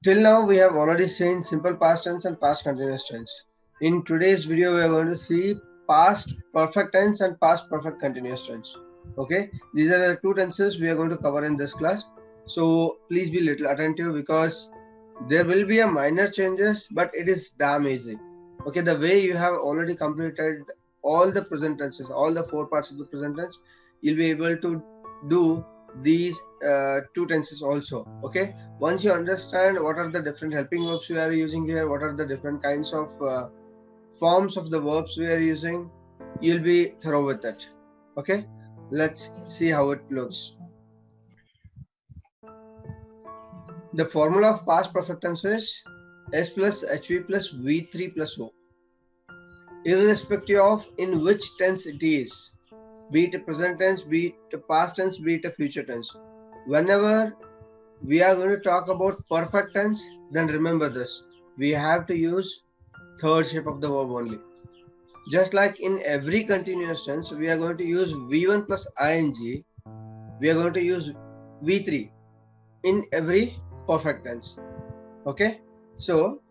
Till now, we have already seen simple past tense and past continuous tense. In today's video, we are going to see past perfect tense and past perfect continuous tense. Okay, these are the two tenses we are going to cover in this class. So please be little attentive because there will be a minor changes, but it is damn easy. Okay, the way you have already completed all the present tenses, all the four parts of the present tense, you'll be able to do these two tenses also. Okay, once you understand what are the different helping verbs we are using here, what are the different kinds of forms of the verbs we are using, you'll be thorough with it. Okay, let's see how it looks. The formula of past perfect tense is S plus HV plus V3 plus O, irrespective of in which tense it is, be it a present tense, be it a past tense, be it a future tense. Whenever we are going to talk about perfect tense, then remember this, we have to use third shape of the verb only. Just like in every continuous tense, we are going to use V1 plus ing, we are going to use V3 in every perfect tense. Okay, so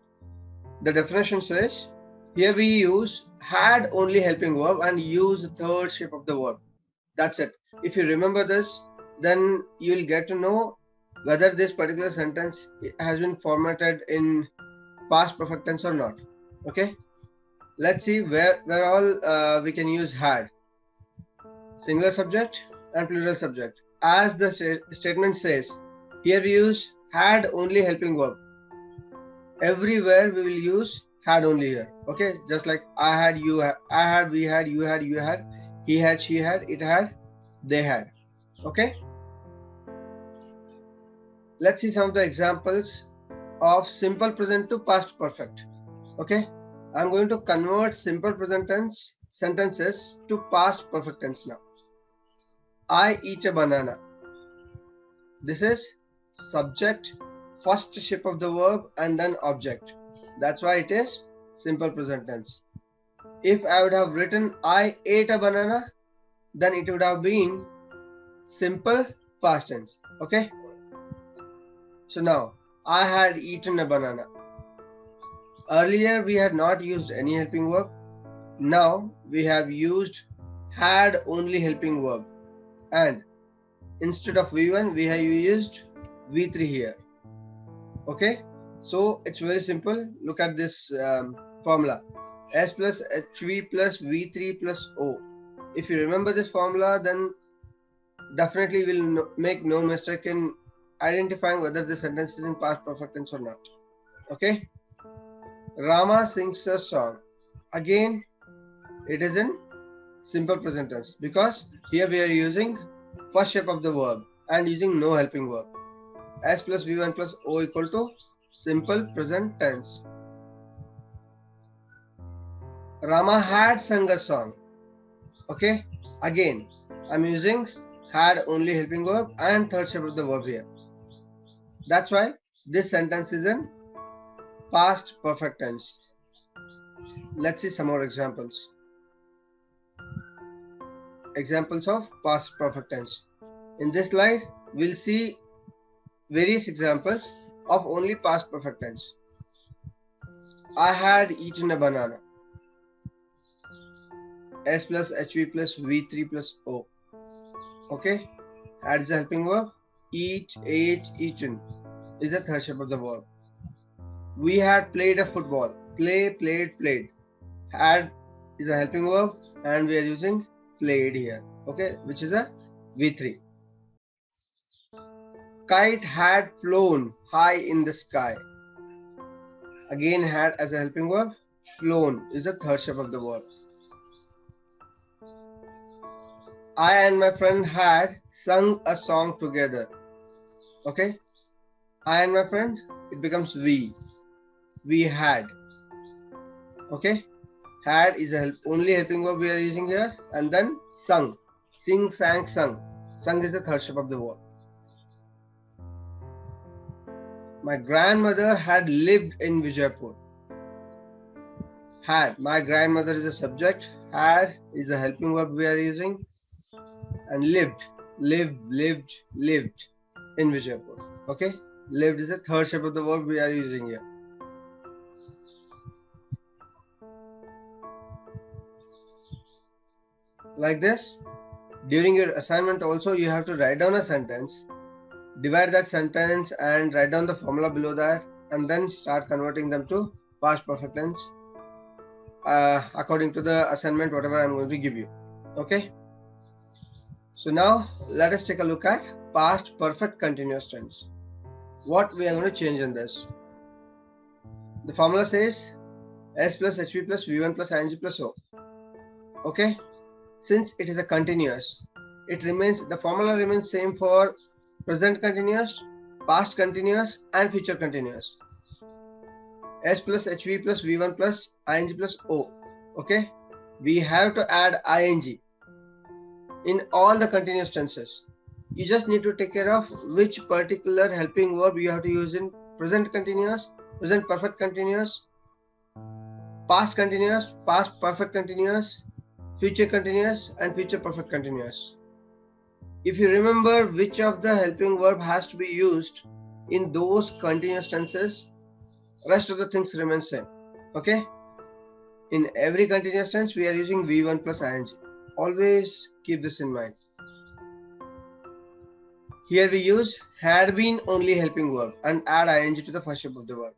the definition says here we use had only helping verb and use the third shape of the verb. That's it. If you remember this, then you'll get to know whether this particular sentence has been formatted in past perfect tense or not. Okay, let's see where all we can use had. Singular subject and plural subject. As the statement says, here we use had only helping verb. Everywhere we will use had only here. Okay, just like I had, you had, I had, we had, you had, you had, he had, she had, it had, they had. Okay, let's see some of the examples of simple present to past perfect. Okay, I'm going to convert simple present tense sentences to past perfect tense now. I eat a banana. This is subject, first shape of the verb, and then object. That's why it is simple present tense. If I would have written I ate a banana, then it would have been simple past tense. Okay, so now I had eaten a banana. Earlier we had not used any helping verb. Now we have used had only helping verb, and instead of V1 we have used V3 here. Okay, so it's very simple. Look at this formula, S plus HV plus V3 plus O. If you remember this formula, then definitely will make no mistake in identifying whether the sentence is in past perfect tense or not. Okay, Rama sings a song. Again, it is in simple present tense because here we are using first shape of the verb and using no helping verb. S plus V1 plus O equal to simple present tense. Rama had sung a song. Okay, again I'm using had only helping verb and third shape of the verb here. That's why this sentence is in past perfect tense. Let's see some more examples. Examples of past perfect tense. In this slide, we'll see various examples of only past perfect tense. I had eaten a banana. S plus HV plus V3 plus O. Okay, had is a helping verb. Eat, ate, eaten is the third shape of the verb. We had played a football. Play, played, played. Had is a helping verb and we are using played here. Okay, which is a V3. Kite had flown high in the sky. Again had as a helping verb. Flown is the third shape of the verb. I and my friend had sung a song together. Okay, I and my friend, it becomes we. We had. Okay, had is a only helping verb we are using here, and then sung. Sing, sang, sung. Sung is the third shape of the verb. My grandmother had lived in Vijaypur. Had. My grandmother is a subject. Had is a helping verb we are using. And lived. Lived in Vijaypur. Okay. Lived is the third shape of the verb we are using here. Like this, during your assignment also you have to write down a sentence, divide that sentence and write down the formula below that, and then start converting them to past perfect tense according to the assignment whatever I'm going to give you. Okay, so now let us take a look at past perfect continuous tense. What we are going to change in this, the formula says S plus HV plus V1 plus ing plus O. Okay, since it is a continuous, it remains, the formula remains same for present continuous, past continuous and future continuous. S plus HV plus V1 plus ing plus O. Okay, we have to add ing in all the continuous tenses. You just need to take care of which particular helping verb you have to use in present continuous, present perfect continuous, past continuous, past perfect continuous, future continuous and future perfect continuous. If you remember which of the helping verb has to be used in those continuous tenses, rest of the things remain same. Okay, in every continuous tense we are using V1 plus ing. Always keep this in mind. Here we use had been only helping verb and add ing to the first shape of the verb.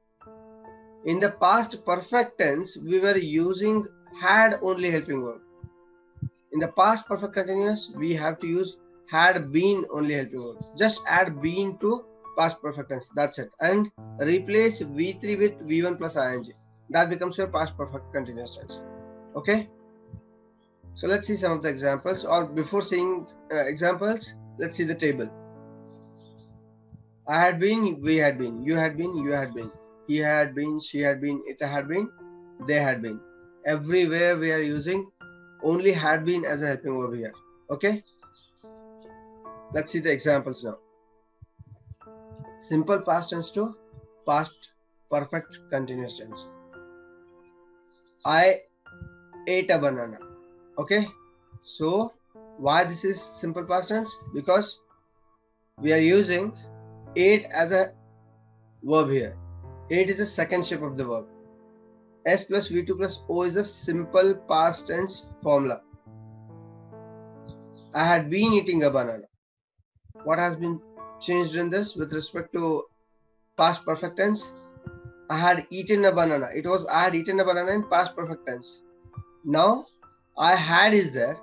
In the past perfect tense we were using had only helping verb. In the past perfect continuous we have to use had been only helping verb. Just add been to past perfect tense, that's it, and replace V3 with V1 plus ing. That becomes your past perfect continuous tense. Okay, so let's see some of the examples, or before seeing examples, let's see the table. I had been, we had been, you had been, you had been, he had been, she had been, it had been, they had been. Everywhere we are using only had been as a helping verb here. Okay, let's see the examples now. Simple past tense to past perfect continuous tense. I ate a banana. Okay, so why this is simple past tense? Because we are using ate as a verb here. Ate is the second shape of the verb. S plus V2 plus O is a simple past tense formula. I had been eating a banana. What has been changed in this with respect to past perfect tense? I had eaten a banana. It was I had eaten a banana in past perfect tense. Now I had is there.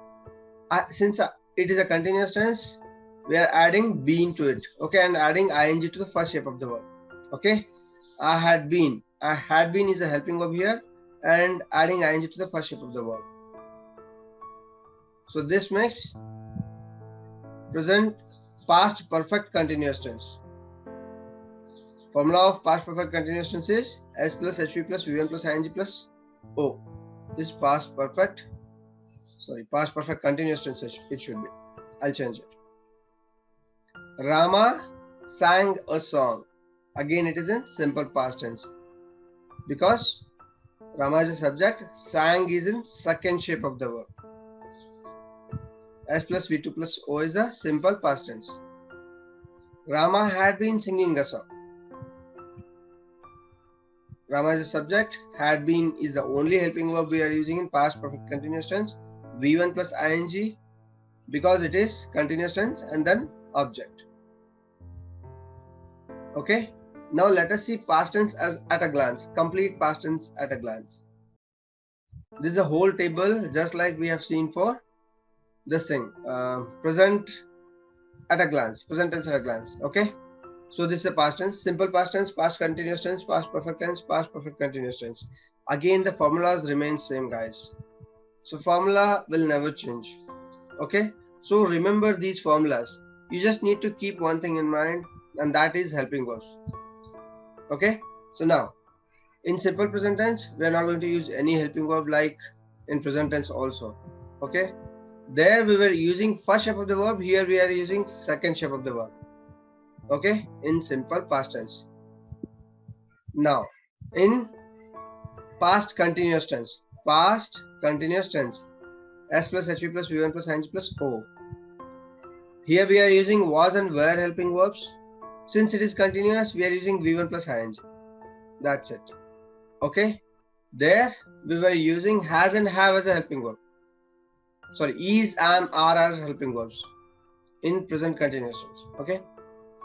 Since it is a continuous tense, we are adding been to it. Okay, and adding ing to the first shape of the verb. Okay, I had been. I had been is a helping verb here, and adding ing to the first shape of the verb. So this makes present past perfect continuous tense. Formula of past perfect continuous tense is S plus HV plus V1 plus ing plus O. This past perfect continuous tense it should be. I'll change it. Rama sang a song. Again it is in simple past tense. Because Rama is a subject, sang is in second shape of the verb. S plus V2 plus O is a simple past tense. Rama had been singing a song. Rama is a subject, had been is the only helping verb we are using in past perfect continuous tense. V1 plus ing because it is continuous tense and then object. Okay, now let us see past tense as at a glance, complete past tense at a glance. This is a whole table just like we have seen for this thing, present at a glance, present tense at a glance. Okay, so this is a past tense, simple past tense, past continuous tense, past perfect tense, past perfect continuous tense. Again the formulas remain same, guys. So formula will never change. Okay, so remember these formulas. You just need to keep one thing in mind, and that is helping verbs. Okay, so now in simple present tense we are not going to use any helping verb like in present tense also. Okay, there we were using first shape of the verb, here we are using second shape of the verb. Okay, in simple past tense. Now in past continuous tense, S plus HV plus V1 plus ing plus O. Here we are using was and were helping verbs. Since it is continuous, we are using V1 plus ing. That's it. Okay. There we were using has and have as a helping verb. Sorry, is, am, are helping verbs in present continuous tense. Okay.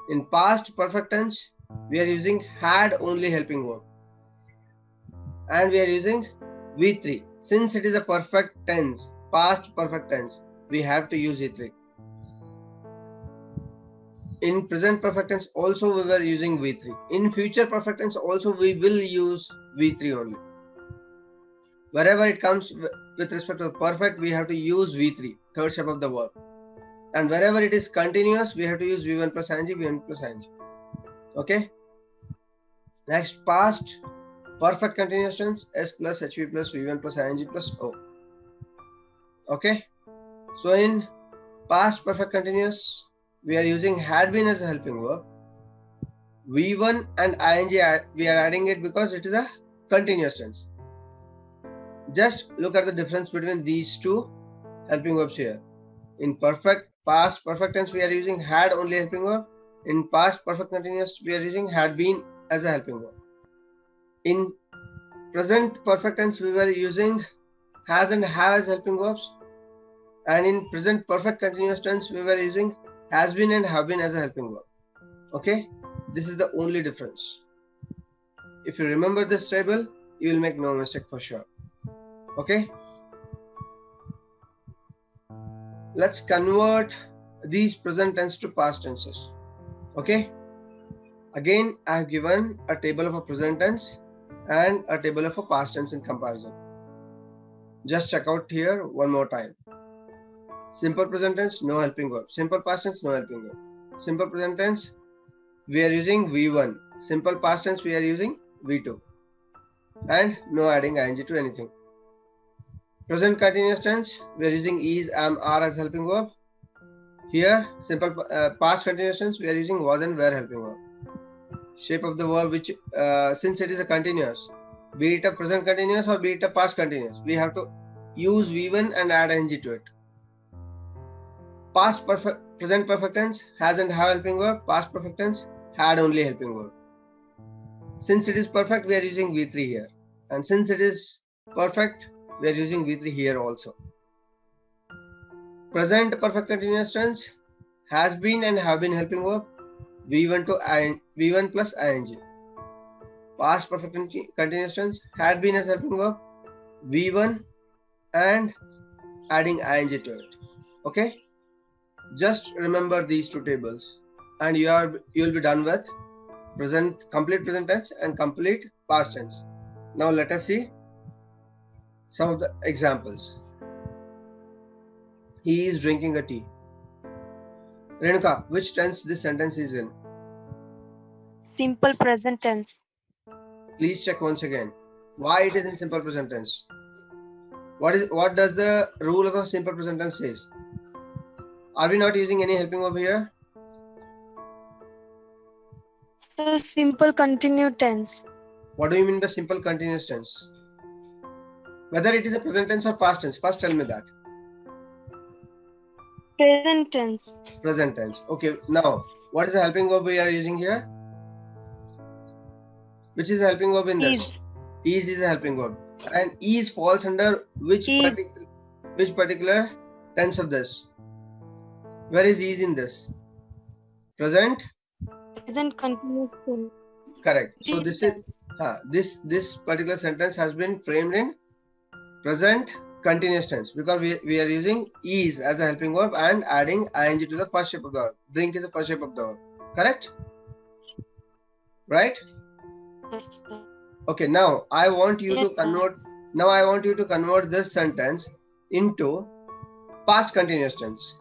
In past perfect tense, we are using had only helping verb. And we are using V3. Since it is a perfect tense, past perfect tense, we have to use V3. In present perfect tense also we were using V3. In future perfect tense also we will use V3 only. Wherever it comes with respect to perfect, we have to use V3, third step of the verb. And wherever it is continuous, we have to use V1 plus ing, V1 plus ing. Okay. Next, past perfect continuous tense, S plus HV plus V1 plus ing plus O. Okay. So in past perfect continuous, we are using had been as a helping verb. V1 and ing, we are adding it because it is a continuous tense. Just look at the difference between these two helping verbs here. In past perfect tense, we are using had only helping verb. In past perfect continuous, we are using had been as a helping verb. In present perfect tense, we were using has and have as helping verbs. And in present perfect continuous tense, we were using has been and have been as a helping verb. Okay, this is the only difference. If you remember this table, you will make no mistake for sure. Okay, let's convert these present tense to past tenses. Okay, again I have given a table of a present tense and a table of a past tense in comparison. Just check out here one more time. Simple present tense, no helping verb. Simple past tense, no helping verb. Simple present tense, we are using V1. Simple past tense, we are using V2. And no adding ing to anything. Present continuous tense, we are using is, am, are as helping verb. Here, simple past continuous tense, we are using was and were helping verb. Shape of the verb, which since it is a continuous, be it a present continuous or be it a past continuous, we have to use V1 and add ing to it. Past perfect, present perfect tense, has and have helping verb. Past perfect tense, had only helping verb. Since it is perfect, we are using V3 here. And since it is perfect, we are using V3 here also. Present perfect continuous tense, has been and have been helping verb. V1 plus ing. Past perfect continuous tense, had been as helping verb. V1 and adding ing to it. Okay. Just remember these two tables and you will be done with complete present tense and complete past tense. Now let us see some of the examples. He is drinking a tea. Renuka, which tense this sentence is in? Simple present tense. Please check once again. Why it is in simple present tense? What does the rule of the simple present tense says? Are we not using any helping verb here? Simple continuous tense. What do you mean by simple continuous tense? Whether it is a present tense or past tense, first tell me that. Present tense. Present tense. Okay, now what is the helping verb we are using here? Which is the helping verb in this? Is a helping verb. And is falls under which particular tense of this? Where is in this? Present continuous tense. Correct. So this particular sentence has been framed in present continuous tense because we are using is as a helping verb and adding ing to the first shape of the verb. Drink is the first shape of the verb. Correct? Right? Yes, sir. Okay, now I want you to convert this sentence into past continuous tense.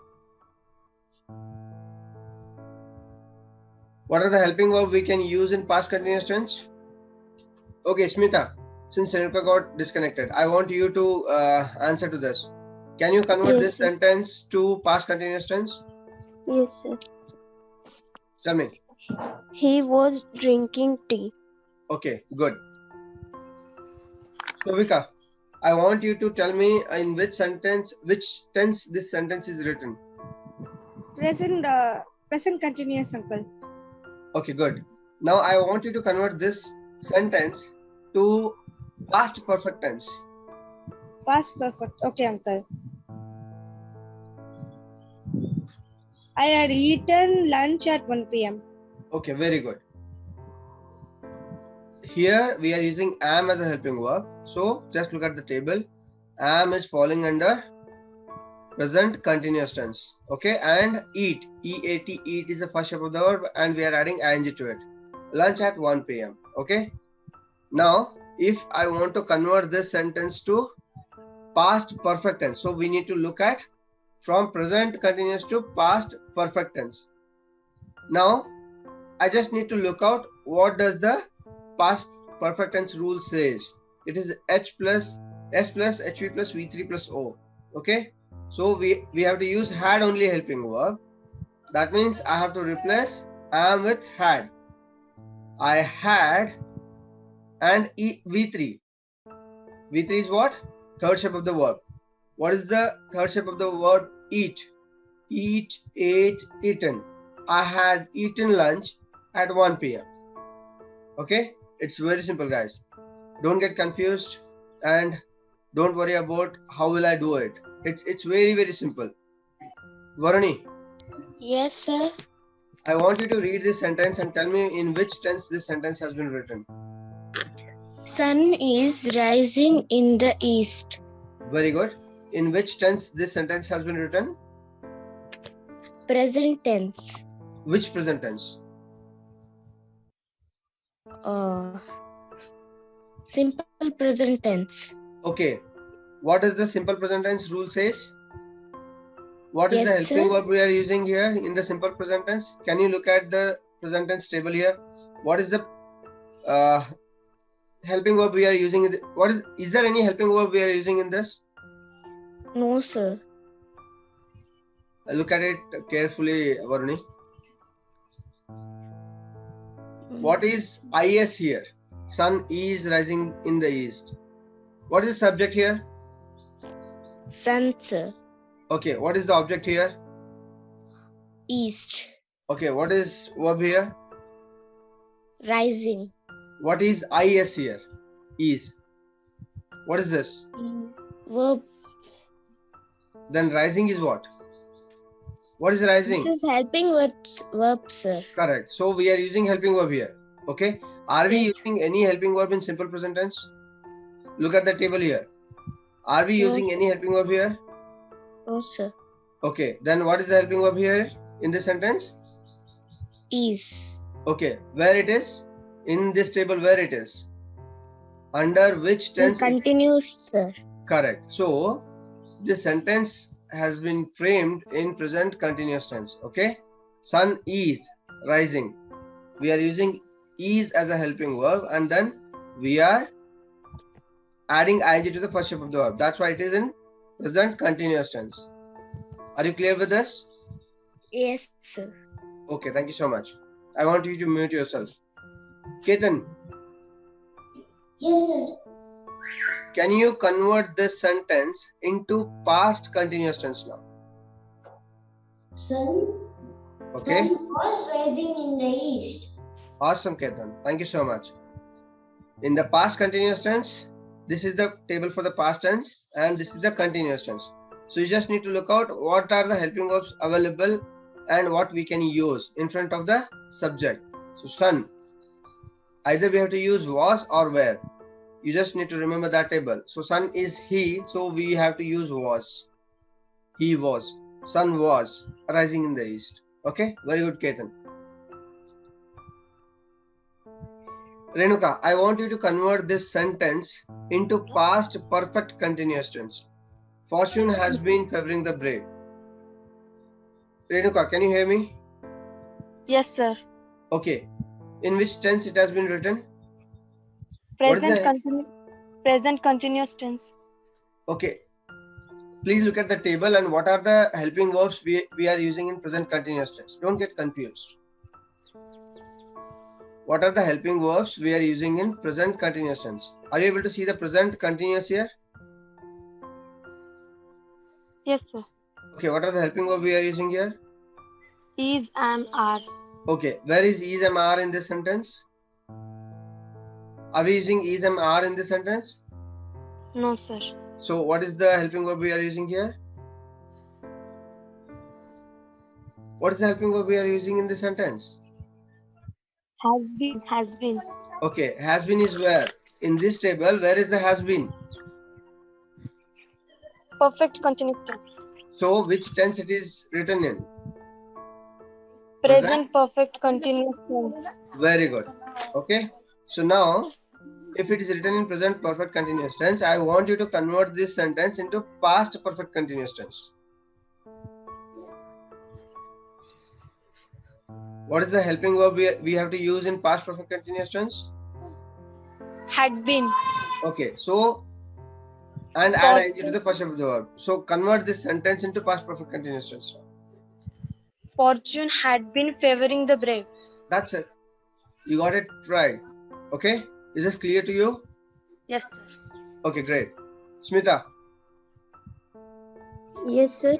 What are the helping verbs we can use in past continuous tense? Okay, Smita, since Renuka got disconnected, I want you to answer to this. Can you convert this sentence to past continuous tense? Yes, sir. Tell me. He was drinking tea. Okay, good. So, Vika, I want you to tell me in which tense this sentence is written. Present continuous, uncle. Okay, good. Now I want you to convert this sentence to past perfect tense. Past perfect. Okay, uncle. I had eaten lunch at 1 p.m. Okay, very good. Here we are using am as a helping verb. So just look at the table. Am is falling under present continuous tense. Okay, and eat, E-A-T, eat is the first shape of the verb, and we are adding ing to it. Lunch at 1 p.m. Okay. Now, if I want to convert this sentence to past perfect tense, so we need to look at from present continuous to past perfect tense. Now, I just need to look out what does the past perfect tense rule says. It is H plus S plus HV plus V3 plus O. Okay. So we have to use had only helping verb. That means I have to replace am with had. I had and V3. V3 is what? Third shape of the verb. What is the third shape of the verb? Eat. Eat, ate, eaten. I had eaten lunch at 1 p.m. Okay, it's very simple, guys. Don't get confused and don't worry about how will I do it. It's very simple. Varuni, Yes, sir. I want you to read this sentence and tell me in which tense this sentence has been written. Sun is rising in the east. Very good. In which tense this sentence has been written? Present tense. Which present tense? Simple present tense. Okay. What does the simple present tense rule says? What is Yes, the helping sir. verb we are using here in the simple present tense? Can you look at the present tense table here? What is the helping verb we are using? Is there any helping verb we are using in this? No, sir. Look at it carefully, Varuni. What is is here? Sun is rising in the east. What is the subject here? Sun, sir. Okay, what is the object here? East. Okay, what is verb here? Rising. What is is here? Is. What is this? Verb. Then rising is what? What is rising? This is helping verb, sir. Correct. So we are using helping verb here. Okay. Are we Yes. using any helping verb in simple present tense? Look at the table here. Are we No, using any helping verb here? No, sir. Okay. Then what is the helping verb here in this sentence? Is. Okay. Where it is? In this table, where it is? Under which tense? Continuous, sir. Correct. So this sentence has been framed in present continuous tense. Okay. Sun is rising. We are using is as a helping verb, and then we are adding ing to the first shape of the verb. That's why it is in present continuous tense. Are you clear with this? Yes, sir. Okay, thank you so much. I want you to mute yourself. Ketan. Yes, sir. Can you convert this sentence into past continuous tense now? Sun, Okay. sun was rising in the east. Awesome, Ketan. Thank you so much. In the past continuous tense, this is the table for the past tense and this is the continuous tense. So you just need to look out what are the helping verbs available and what we can use in front of the subject. So sun, either we have to use was or were. You just need to remember that table. So sun is he, so we have to use was. He was. Sun was rising in the east. Okay, very good, Ketan. Renuka, I want you to convert this sentence into past perfect continuous tense. Fortune has been favoring the brave. Renuka, can you hear me? Yes, sir. Okay. In which tense it has been written? What is Present continuous tense. Okay. Please look at the table and what are the helping verbs we are using in present continuous tense. Don't get confused. What are the helping verbs we are using in present continuous tense? Are you able to see the present continuous here? Yes, sir. Okay, what are the helping verbs we are using here? Is, am, are. Okay, where is is am are in this sentence? Are we using is am are in this sentence? No, sir. So what is the helping verb we are using here? What is the helping verb we are using in this sentence? Has been. Has been. Okay, has been is where? In this table, where is the has been? Perfect continuous tense. So which tense it is written in? Present perfect continuous tense. Very good. Okay. So now, if it is written in present perfect continuous tense, I want you to convert this sentence into past perfect continuous tense. What is the helping verb we have to use in past perfect continuous tense? Had been. Okay. So, and For- add ing to the first shape of the verb. So convert this sentence into past perfect continuous tense. Fortune had been favoring the brave. That's it. You got it right. Okay. Is this clear to you? Yes, sir. Okay, great. Smita, Yes, sir.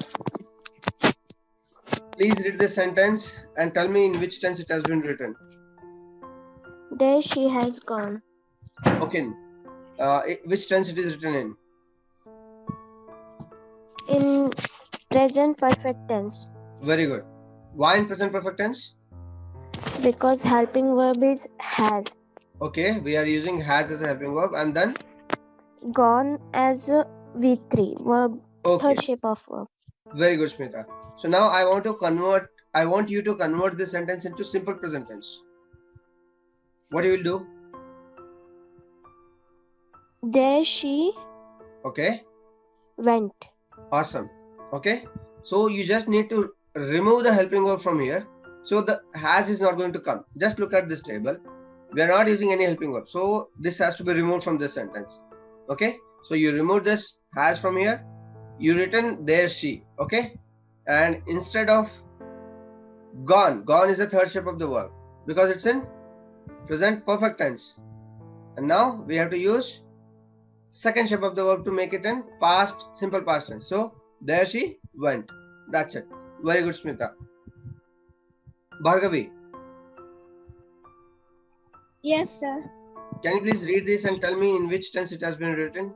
please read the sentence and tell me in which tense it has been written. There she has gone. Okay. Which tense it is written in? In present perfect tense. Very good. Why in present perfect tense? Because helping verb is has. Okay, we are using has as a helping verb and then Gone as a V3 verb. okay. Third shape of verb. Very good, Smita. So now I want you to convert this sentence into simple present tense. What you will do? There she Okay. went. Awesome. Okay. So you just need to remove the helping verb from here. So the has is not going to come. Just look at this table. We are not using any helping verb. So this has to be removed from this sentence. Okay. So you remove this has from here. You written there she. Okay. And instead of gone is the third shape of the verb because it's in present perfect tense. And now we have to use second shape of the verb to make it in past, simple past tense. So there she went. That's it. Very good, Smita. Bhargavi, Yes, sir. can you please read this and tell me in which tense it has been written?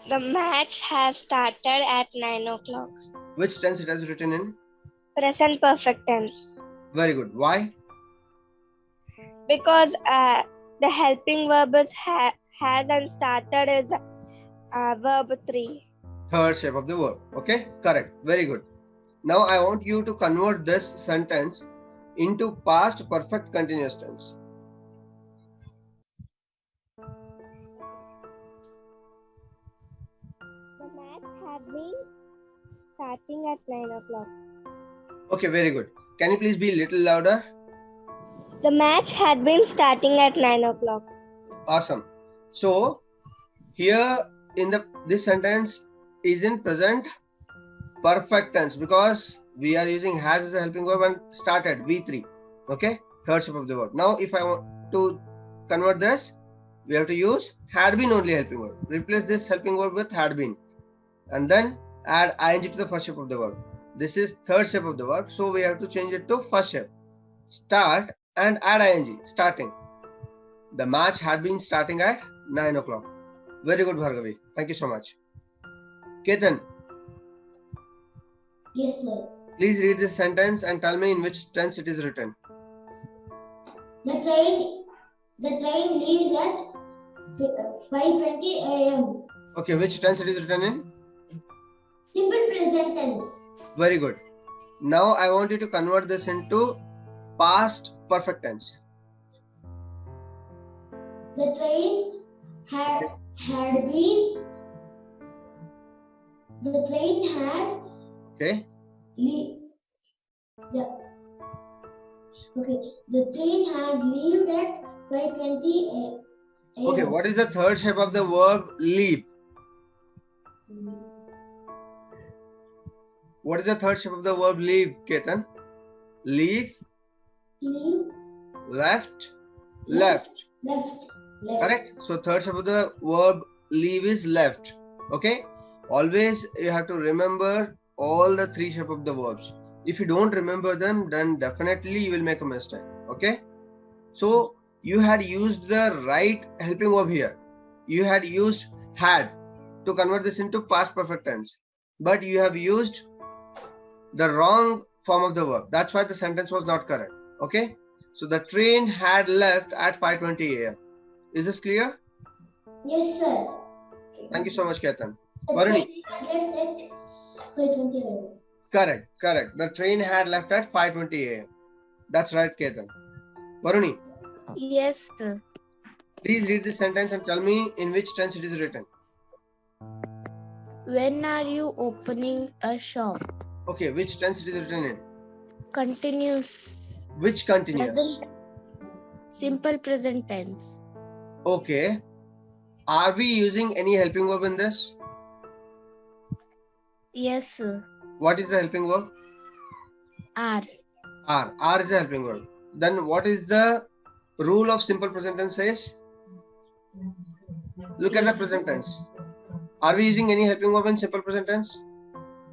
The match has started at 9 o'clock. Which tense it has written in? Present perfect tense. Very good. Why? Because the helping verb is has and started is verb 3. Third shape of the verb. Okay, correct. Very good. Now I want you to convert this sentence into past perfect continuous tense. The match had been starting at 9 o'clock. Okay, very good. Can you please be a little louder? The match had been starting at 9 o'clock. Awesome. So here in this sentence is in present perfect tense because we are using has as a helping verb and started V3. Okay, third shape of the verb. Now if I want to convert this, we have to use had been only helping verb. Replace this helping verb with had been and then add ing to the first shape of the verb. This is third shape of the verb, so we have to change it to first shape. Start and add ing, starting. The match had been starting at 9 o'clock. Very good, Bhargavi. Thank you so much. Ketan, Yes, sir. please read this sentence and tell me in which tense it is written. The train leaves at 5:20 a.m. Okay, which tense it is written in? Simple present tense. Very good. Now I want you to convert this into past perfect tense. The train had been. The train had Okay. The train had left at 5:20 a.m. Okay, what is the third shape of the verb leave? What is the third shape of the verb leave, Ketan? Leave, Leave, left. left. Correct. So third shape of the verb leave is left. Okay. Always you have to remember all the three shape of the verbs. If you don't remember them, then definitely you will make a mistake. Okay, so you had used the right helping verb here. You had used had to convert this into past perfect tense, but you have used the wrong form of the verb. That's why the sentence was not correct. Okay, so the train had left at 5:20 a.m. Is this clear? Yes, sir. Thank you so much, Ketan. The Varuni. train had left at 5:20 a.m. Correct. The train had left at 5:20 a.m. That's right, Ketan. Varuni, Yes, sir. please read this sentence and tell me in which tense it is written. When are you opening a shop? Okay, which tense it is written in? Continuous. Which continuous? Present. Simple present tense. Okay. Are we using any helping verb in this? Yes, sir. What is the helping verb? Are. Are. Are is the helping verb. Then what is the rule of simple present tense says? Look at the present tense. Are we using any helping verb in simple present tense?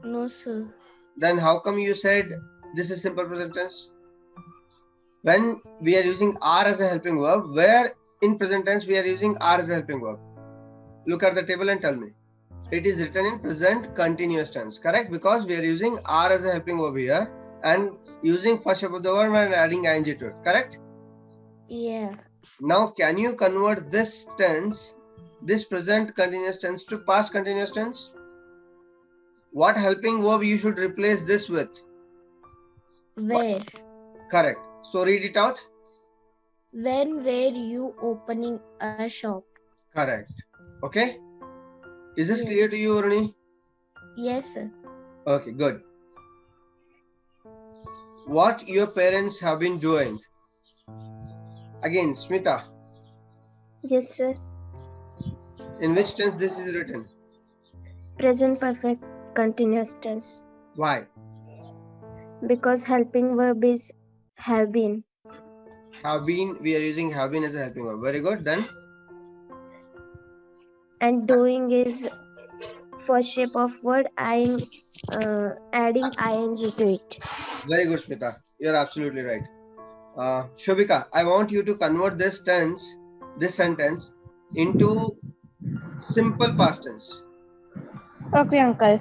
No, sir. Then how come you said this is simple present tense? When we are using are as a helping verb, where in present tense we are using are as a helping verb? Look at the table and tell me. It is written in present continuous tense, correct? Because we are using are as a helping verb here and using first shape of the verb and adding ing to it, correct? Yeah. Now, can you convert this tense, this present continuous tense, to past continuous tense? What helping verb you should replace this with? Where? Correct. So read it out. When were you opening a shop? Correct. Okay. Is this Yes. clear to you, Varuni? Yes, sir. Okay, good. What your parents have been doing? Again, Smita, Yes, sir. in which tense this is written? Present perfect continuous tense. Why? Because helping verb is have been. Have been, we are using have been as a helping verb. Very good. Then And doing is first shape of word, adding ing to it. very good, Smita. You're absolutely right. Shobika, I want you to convert this tense, this sentence, into simple past tense. Okay, uncle.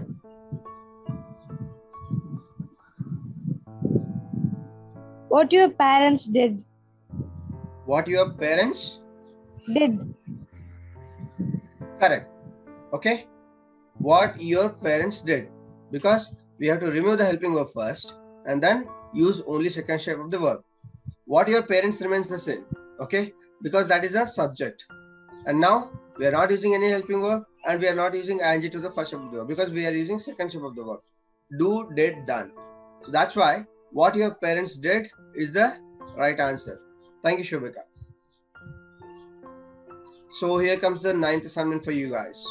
What your parents did. What your parents Did. correct. Okay. What your parents did. Because we have to remove the helping verb first and then use only second shape of the verb. What your parents remains the same. Okay. Because that is a subject. And now we are not using any helping verb and we are not using ing to the first shape of the verb because we are using second shape of the verb. Do, did, done. So that's why what your parents did is the right answer. Thank you, Shobika. So here comes the 9th assignment for you guys.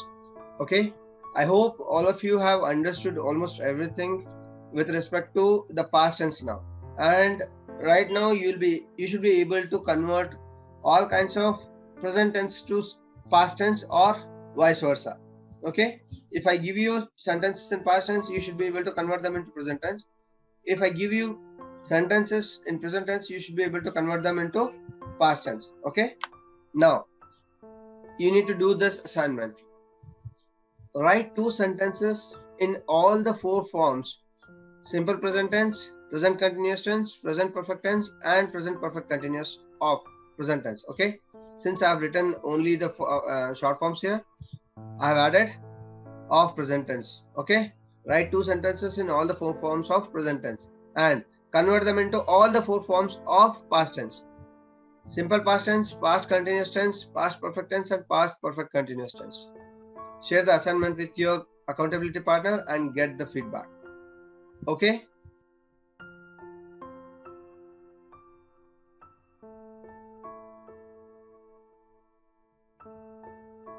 Okay. I hope all of you have understood almost everything with respect to the past tense now. And right now you should be able to convert all kinds of present tense to past tense or vice versa. Okay. If I give you sentences in past tense, you should be able to convert them into present tense. If I give you sentences in present tense, you should be able to convert them into past tense. Okay. Now, you need to do this assignment. Write 2 sentences in all the 4 forms: simple present tense, present continuous tense, present perfect tense, and present perfect continuous of present tense. Okay. Since I have written only the short forms here, I have added of present tense. Okay. Write 2 sentences in all the 4 forms of present tense and convert them into all the 4 forms of past tense: simple past tense, past continuous tense, past perfect tense, and past perfect continuous tense. Share the assignment with your accountability partner and get the feedback. Okay.